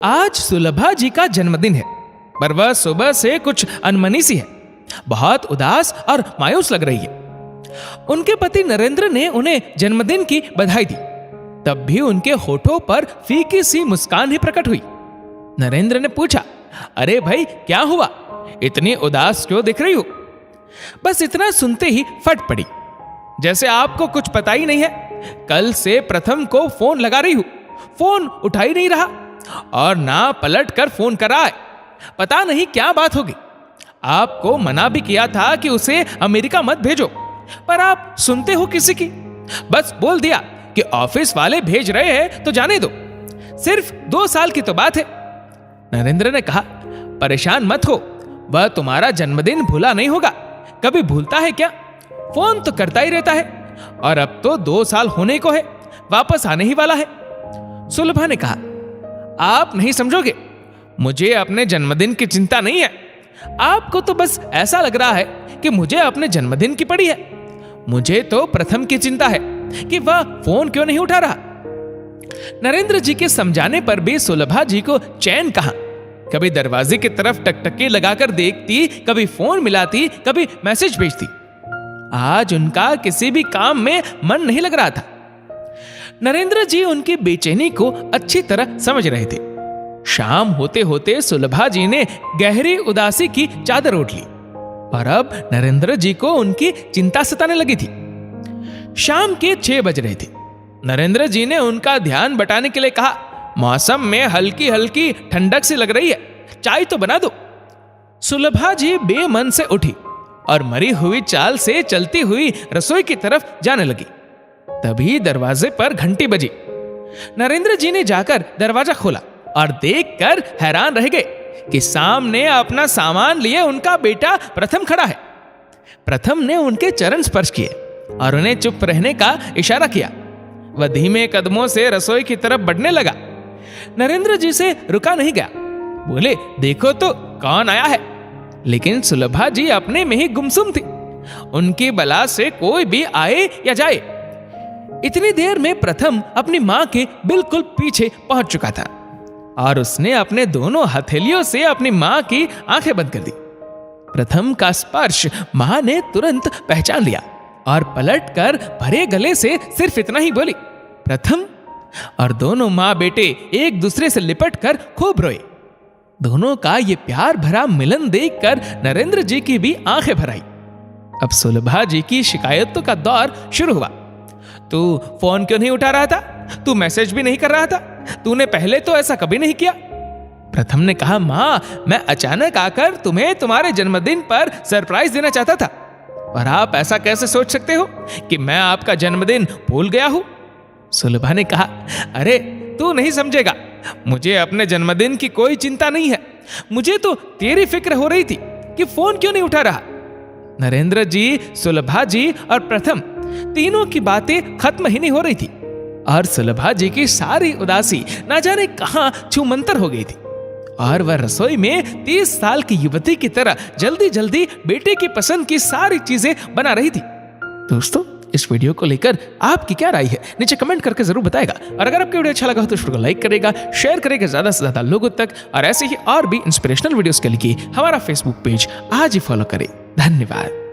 आज सुलभा जी का जन्मदिन है, पर वह सुबह से कुछ अनमनी सी है, बहुत उदास और मायूस लग रही है। उनके पति नरेंद्र ने उन्हें जन्मदिन की बधाई दी, तब भी उनके होठों पर फीकी सी मुस्कान ही प्रकट हुई। नरेंद्र ने पूछा, अरे भाई क्या हुआ, इतनी उदास क्यों दिख रही हो? बस इतना सुनते ही फट पड़ी, जैसे आपको कुछ पता ही नहीं है। कल से प्रथम को फोन लगा रही हूं, फोन उठा ही नहीं रहा और ना पलट कर फोन कर रहा है। पता नहीं क्या बात होगी। आपको मना भी किया था कि उसे अमेरिका मत भेजो, पर आप सुनते हो किसी की? बस बोल दिया कि ऑफिस वाले भेज रहे हैं तो जाने दो, सिर्फ 2 साल की तो बात है। नरेंद्र ने कहा, परेशान मत हो, वह तुम्हारा जन्मदिन भूला नहीं होगा। कभी भूलता है क्या? फोन तो करता ही रहता है, और अब तो 2 साल होने को है, वापस आने ही वाला है। सुलभा ने कहा, आप नहीं समझोगे, मुझे अपने जन्मदिन की चिंता नहीं है। आपको तो बस ऐसा लग रहा है कि मुझे अपने जन्मदिन की पड़ी है। मुझे तो प्रथम की चिंता है कि वह फोन क्यों नहीं उठा रहा। नरेंद्र जी के समझाने पर भी सुलभा जी को चैन कहां। कभी दरवाजे की तरफ टकटकी लगाकर देखती, कभी फोन मिलाती, कभी मैसेज भेजती। आज उनका किसी भी काम में मन नहीं लग रहा था। नरेंद्र जी उनकी बेचैनी को अच्छी तरह समझ रहे थे। शाम होते होते सुलभा जी ने गहरी उदासी की चादर ओढ़ ली और अब नरेंद्र जी को उनकी चिंता सताने लगी थी। शाम के 6 बज रहे थे। नरेंद्र जी ने उनका ध्यान बटाने के लिए कहा, मौसम में हल्की हल्की ठंडक सी लग रही है, चाय तो बना दो। सुलभा जी बेमन से उठी और मरी हुई चाल से चलती हुई रसोई की तरफ जाने लगी। तभी दरवाजे पर घंटी बजी। नरेंद्र जी ने जाकर दरवाजा खोला और देखकर हैरान रह गए कि सामने अपना सामान लिए उनका बेटा प्रथम खड़ा है। प्रथम ने उनके चरण स्पर्श किए और उन्हें चुप रहने का इशारा किया। वह धीमे कदमों से रसोई की तरफ बढ़ने लगा। नरेंद्र जी से रुका नहीं गया, बोले, देखो तो कौन आया है। लेकिन सुलभा जी अपने में ही गुमसुम थी। उनकी बला से कोई भी आए या जाए। इतनी देर में प्रथम अपनी मां के बिल्कुल पीछे पहुंच चुका था और उसने अपने दोनों हथेलियों से अपनी मां की आंखें बंद कर दी। प्रथम का स्पर्श मां ने तुरंत पहचान लिया और पलटकर भरे गले से सिर्फ इतना ही बोली, प्रथम। और दोनों मां बेटे एक दूसरे से लिपट कर खूब रोए। दोनों का ये प्यार भरा मिलन देखकर नरेंद्र जी की भी आंखें भर आई। अब सुलभा जी की शिकायतों का दौर शुरू हुआ। तू फोन क्यों नहीं उठा रहा था? तू मैसेज भी नहीं कर रहा था? तूने पहले तो ऐसा कभी नहीं किया। प्रथम ने कहा, मां, मैं अचानक आकर तुम्हें तुम्हारे जन्मदिन पर सरप्राइज देना चाहता था, और आप ऐसा कैसे सोच सकते हो कि मैं आपका जन्मदिन भूल गया हूं? सुलभा ने कहा, अरे तू नहीं समझेगा, मुझे अपने जन्मदिन की कोई चिंता नहीं है। मुझे तो तेरी फिक्र हो रही थी कि फोन क्यों नहीं उठा रहा। नरेंद्र जी, सुलभा जी और प्रथम तीनों की बातें खत्म ही नहीं हो रही थी और सुलभा जी की सारी उदासी ना जाने कहां छूमंतर हो गई थी और वह रसोई में 30 साल की युवती की तरह जल्दी जल्दी बेटे की पसंद की सारी चीजें बना रही थी। दोस्तों, इस वीडियो को लेकर आपकी क्या राय है नीचे कमेंट करके जरूर बताएगा, और अगर आपको वीडियो अच्छा लगा हो तो इसको लाइक करेगा, शेयर करेगा ज्यादा से ज्यादा लोगों तक, और ऐसे ही और भी इंस्पिरेशनल वीडियोस के लिए हमारा फेसबुक पेज आज ही फॉलो करें। धन्यवाद।